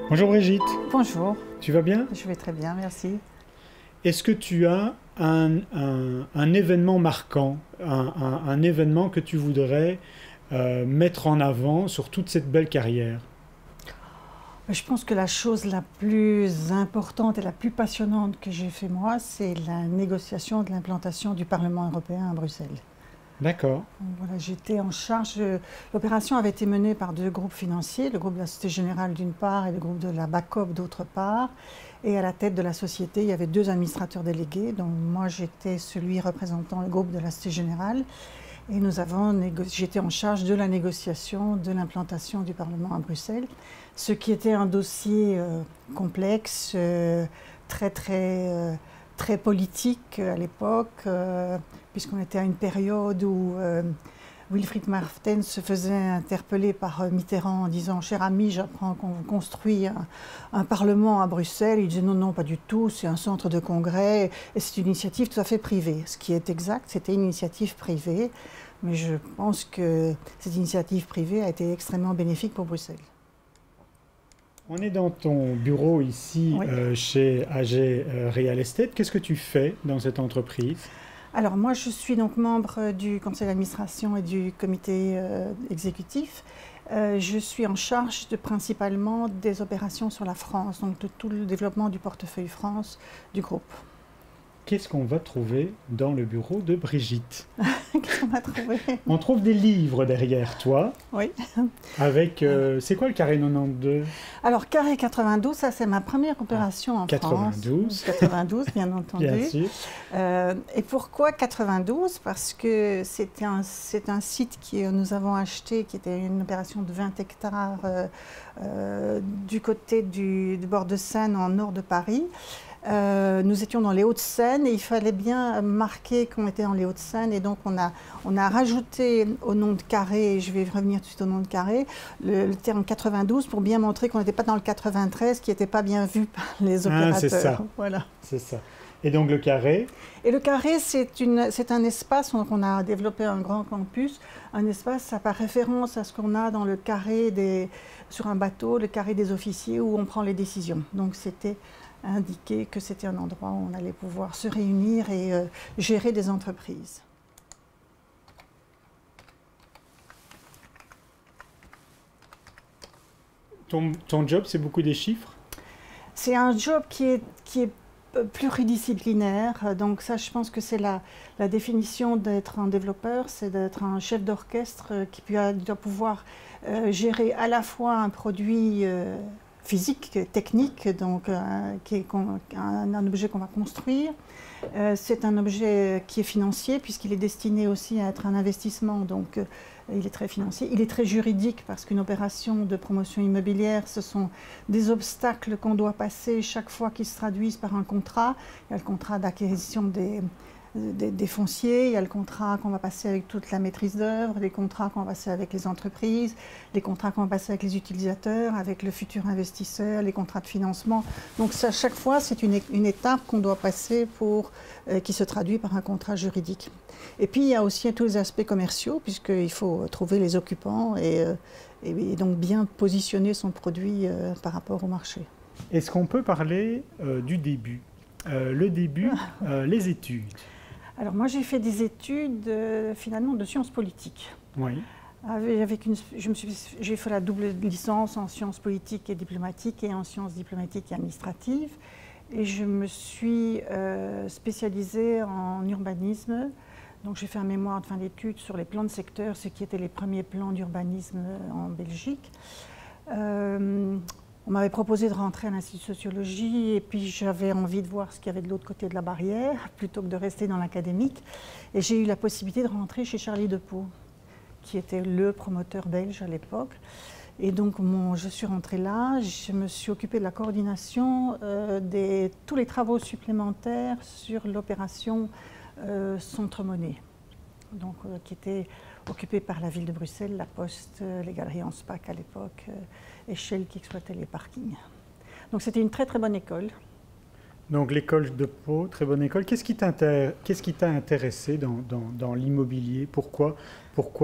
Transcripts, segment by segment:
Bonjour Brigitte, Bonjour, tu vas bien? je vais très bien, merci. Est-ce que tu as un événement marquant, un événement que tu voudrais mettre en avant sur toute cette belle carrière? Je pense que la chose la plus importante et la plus passionnante que j'ai fait moi, c'est la négociation de l'implantation du Parlement européen à Bruxelles. D'accord. Donc voilà, j'étais en charge. L'opération avait été menée par deux groupes financiers, le groupe de la Société Générale d'une part et le groupe de la BACOP d'autre part. Et à la tête de la société, il y avait deux administrateurs délégués. Donc moi, j'étais celui représentant le groupe de la Société Générale. Et j'étais en charge de la négociation de l'implantation du Parlement à Bruxelles, ce qui était un dossier complexe, très politique à l'époque, puisqu'on était à une période où Wilfried Martens se faisait interpeller par Mitterrand en disant « Cher ami, j'apprends qu'on construit un Parlement à Bruxelles ». Il disait « Non, non, pas du tout, c'est un centre de congrès et c'est une initiative tout à fait privée ». Ce qui est exact, c'était une initiative privée, mais je pense que cette initiative privée a été extrêmement bénéfique pour Bruxelles. On est dans ton bureau ici Oui. Chez AG Real Estate. Qu'est-ce que tu fais dans cette entreprise? Alors moi, je suis donc membre du conseil d'administration et du comité exécutif. Je suis en charge principalement des opérations sur la France, donc de tout le développement du portefeuille France du groupe. Qu'est-ce qu'on va trouver dans le bureau de Brigitte? Qu'est-ce qu'on va trouver? On trouve des livres derrière toi. Oui. Avec, c'est quoi le carré 92? Alors, carré 92, ça c'est ma première opération en 92. France. 92, bien entendu. Bien sûr. Et pourquoi 92? Parce que c'est un site que nous avons acheté, qui était une opération de 20 hectares du côté du bord de Seine, en nord de Paris. Nous étions dans les Hauts-de-Seine et il fallait bien marquer qu'on était dans les Hauts-de-Seine, et donc on a rajouté au nom de carré, et je vais revenir tout de suite au nom de carré, le terme 92 pour bien montrer qu'on n'était pas dans le 93 qui n'était pas bien vu par les opérateurs. Ah, c'est ça. Voilà. C'est ça. Et donc le carré? Et le carré, c'est un espace, on a développé un grand campus, un espace, ça par référence à ce qu'on a dans le carré sur un bateau, le carré des officiers où on prend les décisions. Donc c'était indiqué que c'était un endroit où on allait pouvoir se réunir et gérer des entreprises. Ton job, c'est beaucoup des chiffres? C'est un job qui est pluridisciplinaire, donc ça je pense que c'est la définition d'être un développeur, c'est d'être un chef d'orchestre qui doit pouvoir gérer à la fois un produit physique, technique, donc qui est un objet qu'on va construire. C'est un objet qui est financier puisqu'il est destiné aussi à être un investissement, donc il est très financier. Il est très juridique parce qu'une opération de promotion immobilière, ce sont des obstacles qu'on doit passer chaque fois qu'ils se traduisent par un contrat. Il y a le contrat d'acquisition des fonciers, il y a le contrat qu'on va passer avec toute la maîtrise d'œuvre, les contrats qu'on va passer avec les entreprises, les contrats qu'on va passer avec les utilisateurs, avec le futur investisseur, les contrats de financement. Donc ça, chaque fois, c'est une étape qu'on doit passer qui se traduit par un contrat juridique. Et puis il y a aussi tous les aspects commerciaux, puisqu'il faut trouver les occupants et donc bien positionner son produit par rapport au marché. Est-ce qu'on peut parler du début? Le début, les études. Alors moi j'ai fait des études finalement de sciences politiques. Oui. J'ai fait la double licence en sciences politiques et diplomatiques et en sciences diplomatiques et administratives. Et je me suis spécialisée en urbanisme. Donc j'ai fait un mémoire de fin d'études sur les plans de secteur, ce qui étaient les premiers plans d'urbanisme en Belgique. On m'avait proposé de rentrer à l'Institut de sociologie et puis j'avais envie de voir ce qu'il y avait de l'autre côté de la barrière plutôt que de rester dans l'académique. Et j'ai eu la possibilité de rentrer chez Charlie Depeau, qui était le promoteur belge à l'époque. Et donc je suis rentrée là, je me suis occupée de la coordination de tous les travaux supplémentaires sur l'opération Centre Monnaie, donc qui était occupée par la ville de Bruxelles, la Poste, les galeries en SPAC à l'époque, et Shell qui exploitait les parkings. Donc c'était une très très bonne école. Donc l'école de Pau, très bonne école. Qu'est-ce qui t'a intéressé dans l'immobilier? Pourquoi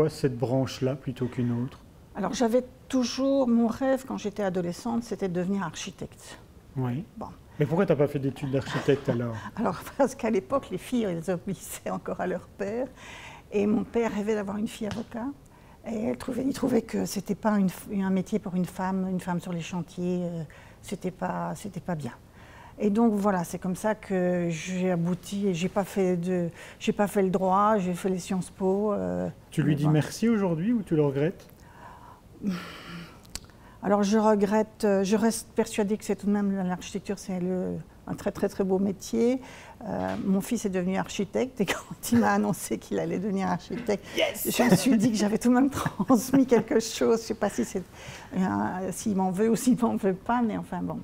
cette branche-là plutôt qu'une autre? Alors j'avais toujours, mon rêve quand j'étais adolescente, c'était de devenir architecte. Oui. Bon. Mais pourquoi tu n'as pas fait d'études d'architecte alors? Alors, parce qu'à l'époque, les filles, elles obéissaient encore à leur père. Et mon père rêvait d'avoir une fille avocat. Et il trouvait que ce n'était pas un métier pour une femme sur les chantiers, c'était pas bien. Et donc voilà, c'est comme ça que j'ai abouti et j'ai pas fait le droit, j'ai fait les Sciences Po. Tu lui dis merci aujourd'hui ou tu le regrettes? Alors je regrette, je reste persuadée que c'est tout de même l'architecture, c'est un très très très beau métier. Mon fils est devenu architecte et quand il m'a annoncé qu'il allait devenir architecte, je me suis dit que j'avais tout de même transmis quelque chose. Je ne sais pas si s'il m'en veut ou s'il ne m'en veut pas, mais enfin bon.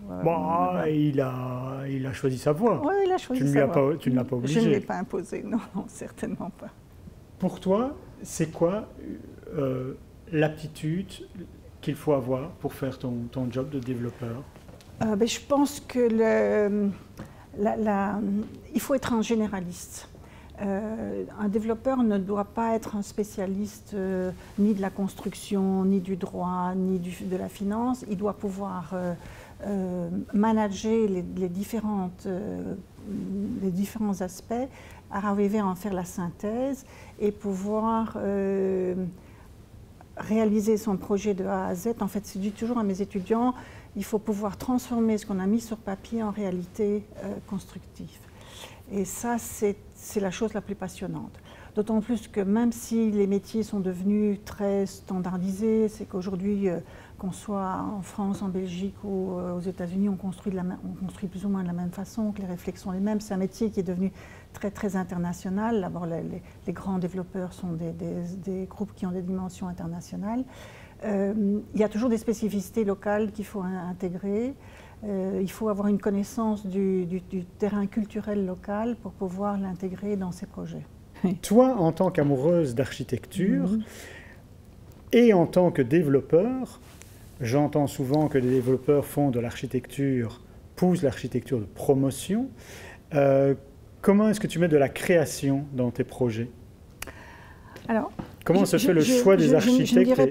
Il a choisi sa voie. Oui, il a choisi sa voie. Tu ne l'as pas obligé. Je ne l'ai pas imposé, non, certainement pas. Pour toi, c'est quoi l'aptitude qu'il faut avoir pour faire ton job de développeur? Je pense que il faut être un généraliste. Un développeur ne doit pas être un spécialiste ni de la construction, ni du droit, ni de la finance. Il doit pouvoir manager les différents aspects, arriver à en faire la synthèse et pouvoir réaliser son projet de A à Z. En fait, je dis toujours à mes étudiants, il faut pouvoir transformer ce qu'on a mis sur papier en réalité constructive. Et ça, c'est la chose la plus passionnante. D'autant plus que même si les métiers sont devenus très standardisés, c'est qu'aujourd'hui, qu'on soit en France, en Belgique ou aux États-Unis, on construit plus ou moins de la même façon, que les réflexes sont les mêmes. C'est un métier qui est devenu très très international. D'abord, les grands développeurs sont des groupes qui ont des dimensions internationales. Il y a toujours des spécificités locales qu'il faut intégrer. Il faut avoir une connaissance du terrain culturel local pour pouvoir l'intégrer dans ses projets. Toi, en tant qu'amoureuse d'architecture et en tant que développeur, j'entends souvent que les développeurs font de l'architecture, poussent l'architecture de promotion. Comment est-ce que tu mets de la création dans tes projets? Alors, comment se fait le choix des architectes?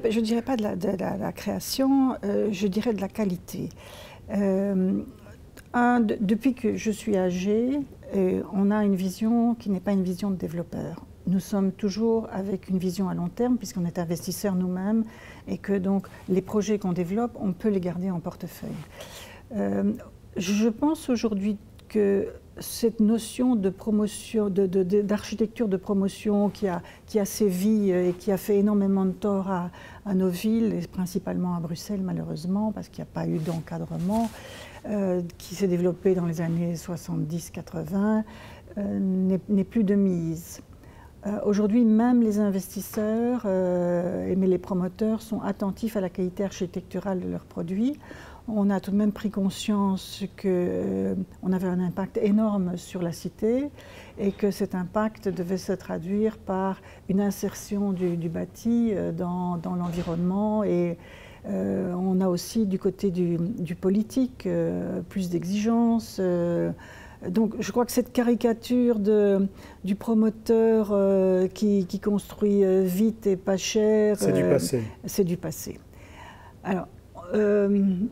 Je ne dirais pas de la création, je dirais de la qualité. Depuis que je suis âgée, on a une vision qui n'est pas une vision de développeur. Nous sommes toujours avec une vision à long terme, puisqu'on est investisseurs nous-mêmes, et que donc les projets qu'on développe, on peut les garder en portefeuille. Je pense aujourd'hui que cette notion de promotion, d'architecture de promotion qui a sévi et qui a fait énormément de tort à nos villes, et principalement à Bruxelles malheureusement, parce qu'il n'y a pas eu d'encadrement, qui s'est développée dans les années 70-80, n'est plus de mise. Aujourd'hui, même les investisseurs et les promoteurs sont attentifs à la qualité architecturale de leurs produits. On a tout de même pris conscience qu'on avait un impact énorme sur la cité et que cet impact devait se traduire par une insertion du bâti dans l'environnement. Et on a aussi du côté du politique plus d'exigences. Donc je crois que cette caricature du promoteur qui construit vite et pas cher, c'est du passé. C'est du passé. Alors,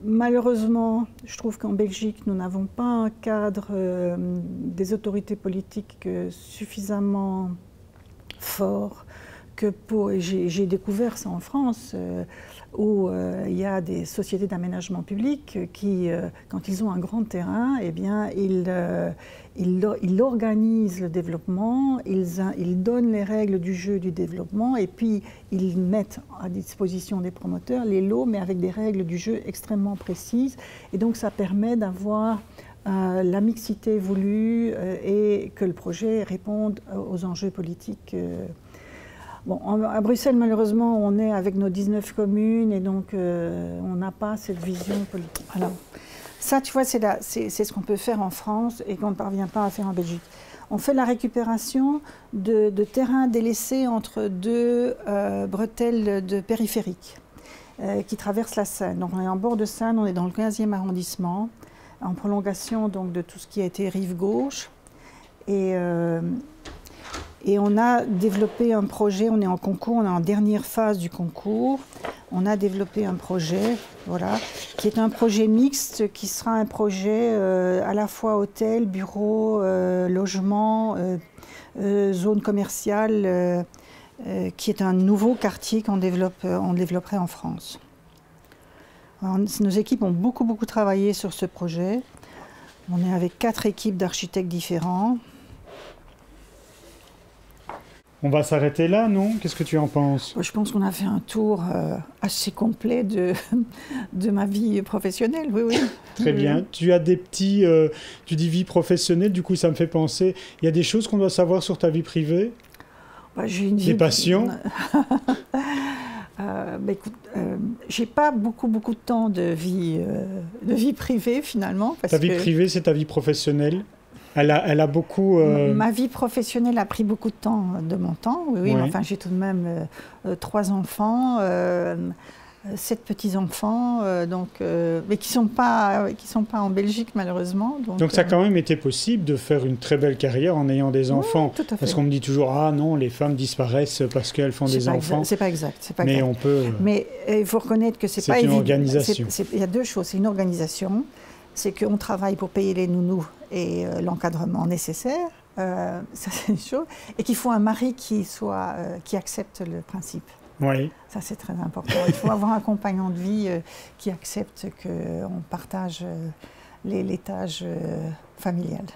malheureusement, je trouve qu'en Belgique, nous n'avons pas un cadre des autorités politiques suffisamment fort que pour... J'ai découvert ça en France, où il y a des sociétés d'aménagement public qui, quand ils ont un grand terrain, eh bien, ils organisent le développement, ils donnent les règles du jeu du développement et puis ils mettent à disposition des promoteurs les lots, mais avec des règles du jeu extrêmement précises. Et donc ça permet d'avoir la mixité voulue et que le projet réponde aux enjeux politiques. Bon, à Bruxelles, malheureusement, on est avec nos 19 communes et donc on n'a pas cette vision politique. Alors, ça, tu vois, c'est ce qu'on peut faire en France et qu'on ne parvient pas à faire en Belgique. On fait la récupération de terrains délaissés entre deux bretelles de périphériques qui traversent la Seine. Donc, on est en bord de Seine, on est dans le 15e arrondissement, en prolongation donc, de tout ce qui a été rive gauche. Et on a développé un projet, on est en concours, on est en dernière phase du concours. on a développé un projet, voilà, qui est un projet mixte, qui sera un projet à la fois hôtel, bureau, logement, zone commerciale, qui est un nouveau quartier on développerait en France. Alors, nos équipes ont beaucoup travaillé sur ce projet. On est avec 4 équipes d'architectes différents. On va s'arrêter là, non? Qu'est-ce que tu en penses? Je pense qu'on a fait un tour assez complet de ma vie professionnelle, oui. Très bien. Tu as des petits... tu dis vie professionnelle, du coup ça me fait penser... Il y a des choses qu'on doit savoir sur ta vie privée? J'ai une vie... Des passions? Écoute, j'ai pas beaucoup de temps de vie privée finalement. Ta vie privée, c'est ta vie professionnelle? Elle a beaucoup... Ma vie professionnelle a pris beaucoup de temps de mon temps, oui. Ouais. Mais enfin, j'ai tout de même 3 enfants, 7 petits-enfants, mais qui sont pas en Belgique malheureusement. Donc ça a quand même été possible de faire une très belle carrière en ayant des enfants. Oui, tout à fait. Parce qu'on me dit toujours, ah non, les femmes disparaissent parce qu'elles font des enfants. C'est pas exact. Mais on peut... Mais il faut reconnaître que c'est pas évident. C'est une organisation. Il y a 2 choses. C'est une organisation. C'est qu'on travaille pour payer les nounous et l'encadrement nécessaire, ça c'est une chose, et qu'il faut un mari qui accepte le principe. Oui. Ça c'est très important. Il faut avoir un compagnon de vie qui accepte qu'on partage les tâches familiales.